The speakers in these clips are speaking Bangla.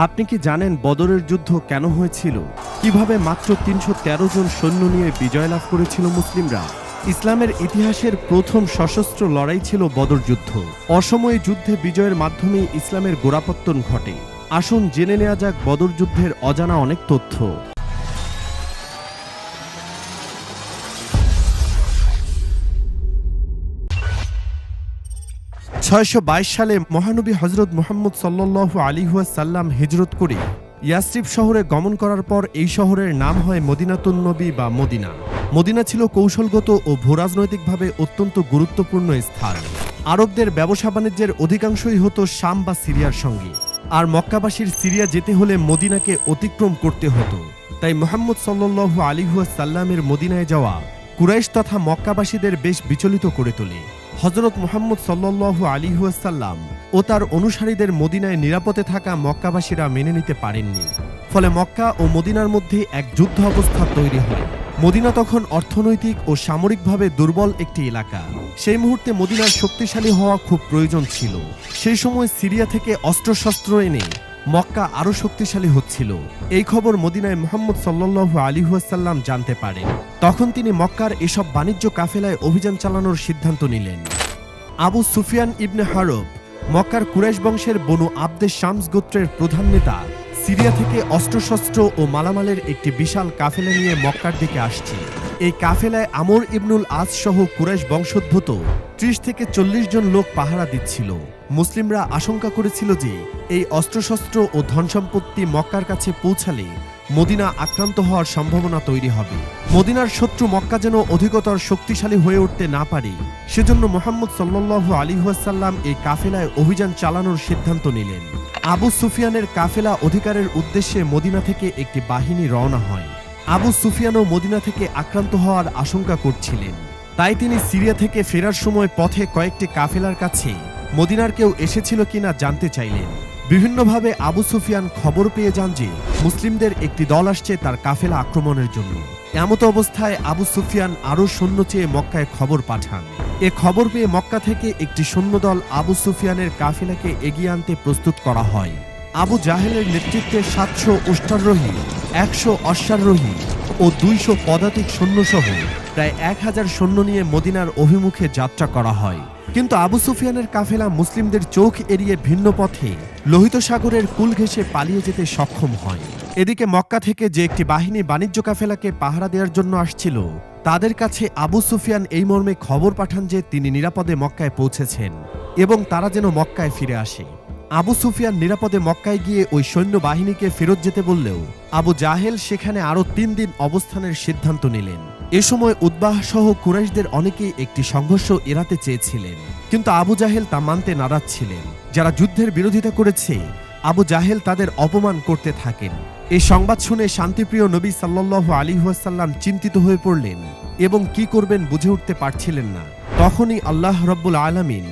আপনি কি জানেন বদরের যুদ্ধ কেন হয়েছিল? কিভাবে মাত্র ৩১৩ জন সৈন্য নিয়ে বিজয় লাভ করেছিল মুসলিমরা? ইসলামের ইতিহাসের প্রথম সশস্ত্র লড়াই ছিল বদর যুদ্ধ। অসময়ে যুদ্ধে বিজয়ের মাধ্যমে ইসলামের গোড়াপত্তন ঘটে। আসুন জেনে নেওয়া যাক বদর যুদ্ধের অজানা অনেক তথ্য। ৬২২ সালে মহানবী হযরত মুহাম্মদ সাল্লাল্লাহু আলাইহি ওয়াসাল্লাম হিজরত করে ইয়াসরিব শহরে গমন করার পর এই শহরের নাম হয় মদিনাতুন নবী বা মদিনা। মদিনা ছিল কৌশলগত ও ভূরাজনৈতিকভাবে অত্যন্ত গুরুত্বপূর্ণ স্থান। আরবদের ব্যবসা বাণিজ্যের অধিকাংশই হতো শাম বা সিরিয়ার সঙ্গে, আর মক্কাবাসীর সিরিয়া যেতে হলে মদিনাকে অতিক্রম করতে হতো। তাই মুহাম্মদ সাল্লাল্লাহু আলাইহি ওয়াসাল্লামের মদিনায় যাওয়া কুরাইশ তথা মক্কাবাসীদের বেশ বিচলিত করে তোলে। হযরত মুহাম্মদ সাল্লাল্লাহু আলাইহি ওয়াসাল্লাম ও তার অনুসারীদের মদিনায় নিরাপদে থাকা মক্কাবাসীরা মেনে নিতে পারেননি। ফলে মক্কা ও মদিনার মধ্যে এক যুদ্ধ অবস্থা তৈরি হয়। মদিনা তখন অর্থনৈতিক ও সামরিকভাবে দুর্বল একটি এলাকা। সেই মুহূর্তে মদিনার শক্তিশালী হওয়া খুব প্রয়োজন ছিল। সেই সময় সিরিয়া থেকে অস্ত্রশস্ত্র এনে মক্কা আরও শক্তিশালী হচ্ছিল। এই খবর মদিনায় মুহাম্মদ সাল্লাল্লাহু আলাইহি ওয়াসাল্লাম জানতে পারেন। তখন তিনি মক্কার এসব বাণিজ্য কাফেলায় অভিযান চালানোর সিদ্ধান্ত নিলেন। আবু সুফিয়ান ইবনে হারব, মক্কার কুরাইশ বংশের বনু আবদে শামস গোত্রের প্রধান নেতা, সিরিয়া থেকে অস্ত্রশস্ত্র ও মালামালের একটি বিশাল কাফেলা নিয়ে মক্কার দিকে আসছে। এই কাফেলায় আমর ইবনুল আস সহ কুরাইশ বংশোদ্ভূত ৩০ থেকে ৪০ জন লোক পাহারা দিচ্ছিল। মুসলিমরা আশঙ্কা করেছিল যে এই অস্ত্রশস্ত্র ও ধনসম্পত্তি মক্কার কাছে পৌঁছালে মদিনা আক্রান্ত হওয়ার সম্ভাবনা তৈরি হবে। মদিনার শত্রু মক্কা যেন অধিকতর শক্তিশালী হয়ে উঠতে না পারে, সেজন্য মুহাম্মদ সাল্লাল্লাহু আলাইহি ওয়াসাল্লাম এই কাফেলায় অভিযান চালানোর সিদ্ধান্ত নিলেন। আবু সুফিয়ানের কাফেলা অধিকারের উদ্দেশ্যে মদিনা থেকে একটি বাহিনী রওনা হয়। আবু সুফিয়ানও মদিনা থেকে আক্রান্ত হওয়ার আশঙ্কা করছিলেন। তাই তিনি সিরিয়া থেকে ফেরার সময় পথে কয়েকটি কাফেলার কাছে মদিনার কেউ এসেছিল কিনা জানতে চাইলেন। বিভিন্নভাবে আবু সুফিয়ান খবর পেয়ে যান যে মুসলিমদের একটি দল আসছে তার কাফেলা আক্রমণের জন্য। এমত অবস্থায় আবু সুফিয়ান আরও সৈন্য চেয়ে মক্কায় খবর পাঠান। এ খবর পেয়ে মক্কা থেকে একটি সৈন্যদল আবু সুফিয়ানের কাফেলাকে এগিয়ে আনতে প্রস্তুত করা হয়। আবু জাহেলের নেতৃত্বে ৭০০ উষ্ট্রারোহী, ১০০ অশ্বারোহী ও ২০০ পদাতিক সৈন্যসহ প্রায় ১০০০ সৈন্য নিয়ে মদিনার অভিমুখে যাত্রা করা হয়। কিন্তু আবু সুফিয়ানের কাফেলা মুসলিমদের চোখ এড়িয়ে ভিন্ন পথে লোহিত সাগরের কুল ঘেঁষে পালিয়ে যেতে সক্ষম হয়। এদিকে মক্কা থেকে যে একটি বাহিনী বাণিজ্য কাফেলাকে পাহারা দেওয়ার জন্য আসছিল, তাদের কাছে আবু সুফিয়ান এই মর্মে খবর পাঠান যে তিনি নিরাপদে মক্কায় পৌঁছেছেন এবং তারা যেন মক্কায় ফিরে আসে। আবু সুফিয়ান নিরাপদে মক্কায় গিয়ে ওই সৈন্য বাহিনীকে ফেরত যেতে বললেও আবু জাহেল সেখানে আরও ৩ দিন অবস্থানের সিদ্ধান্ত নিলেন। এ সময় উতবাহ সহ কুরাইশদের অনেকেই একটি সংঘর্ষ এড়াতে চেয়েছিলেন, কিন্তু আবু জাহেল তা মানতে নারাজ ছিলেন। যারা যুদ্ধের বিরোধিতা করেছে আবু জাহেল তাদের অপমান করতে থাকেন। এই সংবাদ শুনে শান্তিপ্রিয় নবী সাল্লাল্লাহু আলাইহি ওয়াসাল্লাম চিন্তিত হয়ে পড়লেন এবং কি করবেন বুঝে উঠতে পারছিলেন না। তখনই আল্লাহ রাব্বুল আলামিন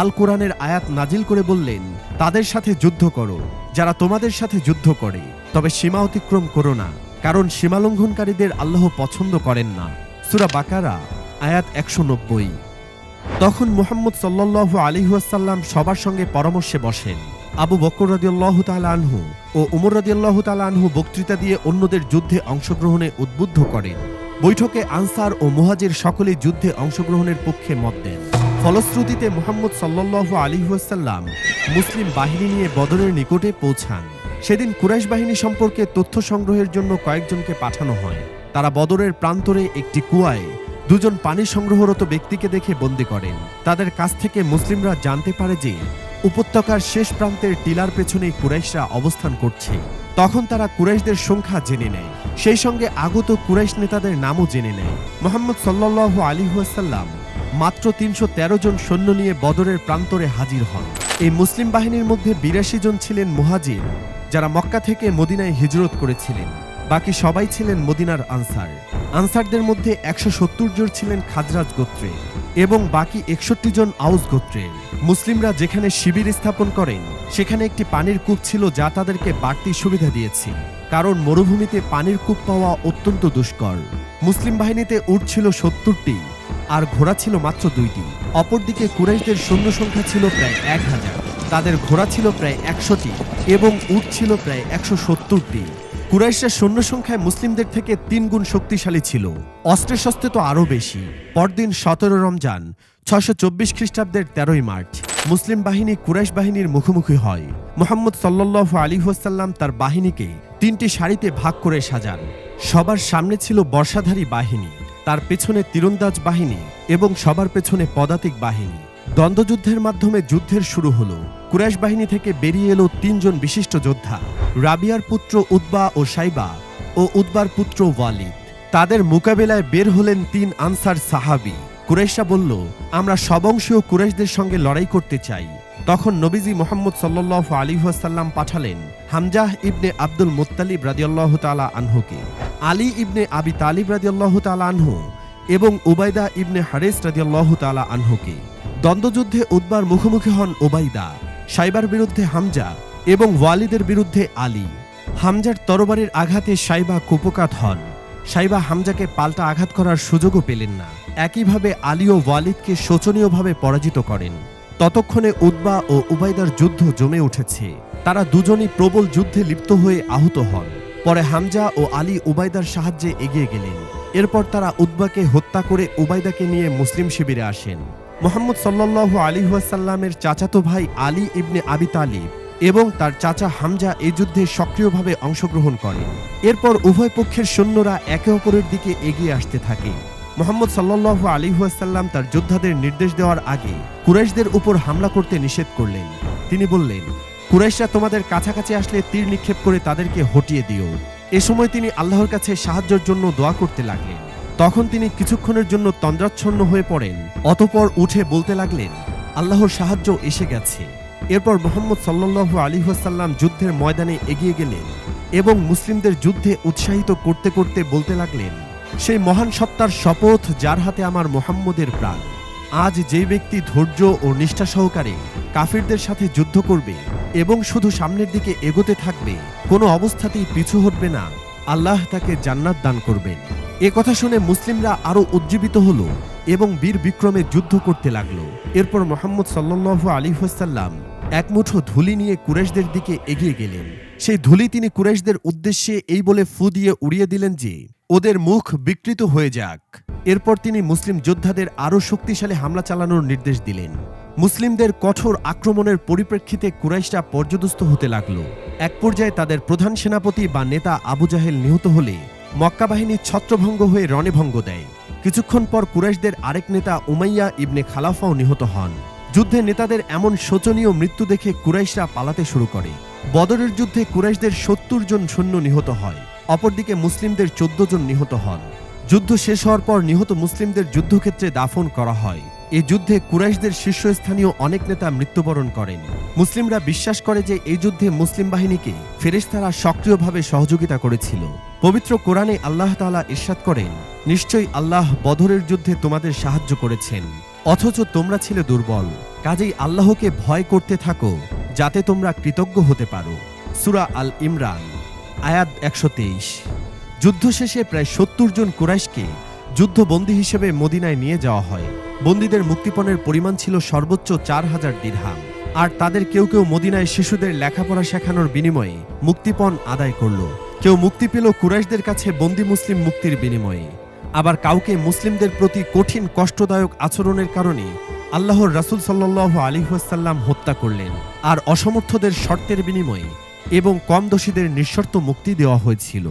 আল কোরআনের আয়াত নাজিল করে বললেন, তাদের সাথে যুদ্ধ করো যারা তোমাদের সাথে যুদ্ধ করে, তবে সীমা অতিক্রম করো না, কারণ সীমালঙ্ঘনকারীদের আল্লাহ পছন্দ করেন না। সূরা বাকারা আয়াত ১৯০। তখন মুহাম্মদ সাল্লাল্লাহু আলাইহি ওয়াসাল্লাম সবার সঙ্গে পরামর্শে বসেন। আবু বকর রাদিয়াল্লাহু তাআলা আনহু ও উমর রাদিয়াল্লাহু তাআলা আনহু বক্তৃতা দিয়ে অন্যদের যুদ্ধে অংশগ্রহণে উদ্বুদ্ধ করেন। বৈঠকে আনসার ও মুহাজির সকলেই যুদ্ধে অংশগ্রহণের পক্ষে মত দেন। ফলশ্রুতিতে মুহাম্মদ সাল্লাল্লাহু আলাইহি ওয়াসাল্লাম মুসলিম বাহিনী নিয়ে বদরের নিকটে পৌঁছান। সেদিন কুরাইশ বাহিনী সম্পর্কে তথ্য সংগ্রহের জন্য কয়েকজনকে পাঠানো হয়। তারা বদরের প্রান্তরে একটি কুয়ায় ২ জন পানি সংগ্রহরত ব্যক্তিকে দেখে বন্দী করেন। তাদের কাছ থেকে মুসলিমরা জানতে পারে যে উপত্যকার শেষ প্রান্তের টিলার পেছনেই কুরাইশরা অবস্থান করছে। তখন তারা কুরাইশদের সংখ্যা জেনে নেয়, সেই সঙ্গে আগত কুরাইশ নেতাদের নামও জেনে নেয়। মুহাম্মদ সাল্লাল্লাহু আলাইহি ওয়াসাল্লাম মাত্র ৩১৩ জন সৈন্য নিয়ে বদরের প্রান্তরে হাজির হন। এই মুসলিম বাহিনীর মধ্যে ৮২ জন ছিলেন মুহাজির, যারা মক্কা থেকে মদিনায় হিজরত করেছিলেন। বাকি সবাই ছিলেন মদিনার আনসার। আনসারদের মধ্যে ১৭০ জন ছিলেন খাজরাজ গোত্রে এবং বাকি ৬১ জন আউস গোত্রের। মুসলিমরা যেখানে শিবির স্থাপন করেন সেখানে একটি পানির কূপ ছিল, যা তাদেরকে বাড়তি সুবিধা দিয়েছে, কারণ মরুভূমিতে পানির কূপ পাওয়া অত্যন্ত দুষ্কর। মুসলিম বাহিনীতে উট ছিল ৭০টি আর ঘোড়া ছিল মাত্র ২টি। অপরদিকে কুরাইশদের সৈন্য সংখ্যা ছিল প্রায় ১০০০। তাদের ঘোড়া ছিল প্রায় 100টি এবং উট ছিল প্রায় 170টি। কুরাইশরা সৈন্য সংখ্যায় মুসলিমদের থেকে 3 গুণ শক্তিশালী ছিল। অস্ত্রে শস্ত্রে তো আরও বেশি। পরদিন 17 রমজান 624 খ্রিস্টাব্দের 13ই মার্চ মুসলিম বাহিনী কুরাইশ বাহিনীর মুখোমুখি হয়। মুহাম্মদ সাল্লাল্লাহু আলাইহি ওয়াসাল্লাম তার বাহিনীকে 3টি সারিতে ভাগ করে সাজান। সবার সামনে ছিল বর্ষাধারী বাহিনী, তার পেছনে তীরন্দাজ বাহিনী এবং সবার পেছনে পদাতিক বাহিনী। দ্বন্দ্বযুদ্ধের মাধ্যমে যুদ্ধের শুরু হলো। কুরাইশ বাহিনী থেকে বেরিয়ে এলো 3 জন বিশিষ্ট যোদ্ধা, রাবিয়ার পুত্র উতবা ও সাইবা ও উতবার পুত্র ওয়ালিদ। তাদের মোকাবেলায় বের হলেন 3 আনসার সাহাবী। কুরাইশরা বলল, আমরা সবংশীয় কুরাইশদের সঙ্গে লড়াই করতে চাই। তখন নবীজি মুহাম্মদ সাল্লাল্লাহু আলাইহি ওয়াসাল্লাম পাঠালেন হামজাহ ইবনে আব্দুল মুত্তালিব রাদিয়াল্লাহু তাআলা আনহুকে, আলী ইবনে আবি তালিব রাদিয়াল্লাহু তাআলা আনহু এবং উবাইদা ইবনে হারিস রাদিয়াল্লাহু তাআলা আনহুকে। দ্বন্দ্বযুদ্ধে উতবার মুখোমুখি হন উবাইদা, সাইবার বিরুদ্ধে হামজা এবং ওয়ালিদের বিরুদ্ধে আলী। হামজার তরবারির আঘাতে সাইবা কুপকাত হন। সাইবা হামজাকে পাল্টা আঘাত করার সুযোগও পেলেন না। একইভাবে আলী ও ওয়ালিদকে শোচনীয়ভাবে পরাজিত করেন। ততক্ষণে উতবা ও উবাইদার যুদ্ধ জমে উঠেছে। তারা দুজনই প্রবল যুদ্ধে লিপ্ত হয়ে আহত হন। পরে হামজা ও আলী উবাইদার সাহায্যে এগিয়ে গেলেন। এরপর তারা উতবাকে হত্যা করে উবাইদাকে নিয়ে মুসলিম শিবিরে আসেন। মুহাম্মদ সাল্লাল্লাহু আলাইহি ওয়াসাল্লামের চাচাতো ভাই আলী ইবনে আবি তালিব এবং তার চাচা হামজা এই যুদ্ধে সক্রিয়ভাবে অংশগ্রহণ করেন। এরপর উভয় পক্ষের সৈন্যরা একে অপরের দিকে এগিয়ে আসতে থাকে। মুহাম্মদ সাল্লাল্লাহু আলাইহি ওয়াসাল্লাম তার যোদ্ধাদের নির্দেশ দেওয়ার আগে কুরাইশদের উপর হামলা করতে নিষেধ করলেন। তিনি বললেন, কুরাইশরা তোমাদের কাছাকাছি আসলে তীর নিক্ষেপ করে তাদেরকে হটিয়ে দিও। এ সময় তিনি আল্লাহর কাছে সাহায্যের জন্য দোয়া করতে লাগলেন। তখন তিনি কিছুক্ষণের জন্য তন্দ্রাচ্ছন্ন হয়ে পড়েন। অতঃপর উঠে বলতে লাগলেন, আল্লাহর সাহায্য এসে গেছে। এরপর মুহাম্মদ সাল্লাল্লাহু আলাইহি ওয়াসাল্লাম যুদ্ধের ময়দানে এগিয়ে গেলেন এবং মুসলিমদের যুদ্ধে উৎসাহিত করতে করতে বলতে লাগলেন, সেই মহান সত্তার শপথ যার হাতে আমার মুহাম্মদের প্রাণ, আজ যেই ব্যক্তি ধৈর্য ও নিষ্ঠা সহকারে কাফিরদের সাথে যুদ্ধ করবে এবং শুধু সামনের দিকে এগোতে থাকবে, কোনো অবস্থাতেই পিছু হটবে না, আল্লাহ তাকে জান্নাত দান করবেন। এ কথা শুনে মুসলিমরা আরো উজ্জীবিত হলো এবং বীর বিক্রমে যুদ্ধ করতে লাগলো। এরপর মুহাম্মদ সাল্লাল্লাহু আলাইহি ওয়াসাল্লাম এক মুঠো ধুলি নিয়ে কুরাইশদের দিকে এগিয়ে গেলেন। সেই ধুলি তিনি কুরাইশদের উদ্দেশ্যে এই বলে ফু দিয়ে উড়িয়ে দিলেন যে ওদের মুখ বিকৃত হয়ে যাক। এরপর তিনি মুসলিম যোদ্ধাদের আরও শক্তিশালী হামলা চালানোর নির্দেশ দিলেন। মুসলিমদের কঠোর আক্রমণের পরিপ্রেক্ষিতে কুরাইশরা পর্যদস্ত হতে লাগল। এক পর্যায়ে তাদের প্রধান সেনাপতি বা নেতা আবু জাহেল নিহত হলে মক্কা বাহিনী ছত্রভঙ্গ হয়ে রণভঙ্গ দেয়। কিছুক্ষণ পর কুরাইশদের আরেক নেতা উমাইয়া ইবনে খালাফাও নিহত হন। যুদ্ধে নেতাদের এমন শোচনীয় মৃত্যু দেখে কুরাইশরা পালাতে শুরু করে। বদরের যুদ্ধে কুরাইশদের 70 জন সৈন্য নিহত হয়, অপরদিকে মুসলিমদের 14 জন নিহত হন। যুদ্ধ শেষ হওয়ার পর নিহত মুসলিমদের যুদ্ধক্ষেত্রে দাফন করা হয়। এই যুদ্ধে কুরাইশদের শীর্ষস্থানীয় অনেক নেতা মৃত্যুবরণ করেন। মুসলিমরা বিশ্বাস করে যে এই যুদ্ধে মুসলিম বাহিনীকে ফেরেশতারা সক্রিয়ভাবে সহযোগিতা করেছিল। পবিত্র কোরআনে আল্লাহ তাআলা ইরশাদ করেন, নিশ্চয়ই আল্লাহ বদরের যুদ্ধে তোমাদের সাহায্য করেছেন, অথচ তোমরা ছিলে দুর্বল। কাজেই আল্লাহকে ভয় করতে থাকো যাতে তোমরা কৃতজ্ঞ হতে পারো। সূরা আল ইমরান আয়াত 123। যুদ্ধ শেষে প্রায় 70 জন কুরাইশকে যুদ্ধবন্দী হিসেবে মদিনায় নিয়ে যাওয়া হয়। বন্দীদের মুক্তিপণের পরিমাণ ছিল সর্বোচ্চ 4000 দিরহাম। আর তাদের কেউ কেউ মদিনায় শিশুদের লেখাপড়া শেখানোর বিনিময়ে মুক্তিপণ আদায় করল। কেউ মুক্তি পেল কুরাইশদের কাছে বন্দী মুসলিম মুক্তির বিনিময়ে। আবার কাউকে মুসলিমদের প্রতি কঠিন কষ্টদায়ক আচরণের কারণে আল্লাহর রাসূল সাল্লাল্লাহু আলাইহি ওয়াসাল্লাম হত্যা করলেন। আর অসমর্থদের শর্তের বিনিময়ে এবং কম দোষীদের নিঃশর্ত মুক্তি দেওয়া হয়েছিল।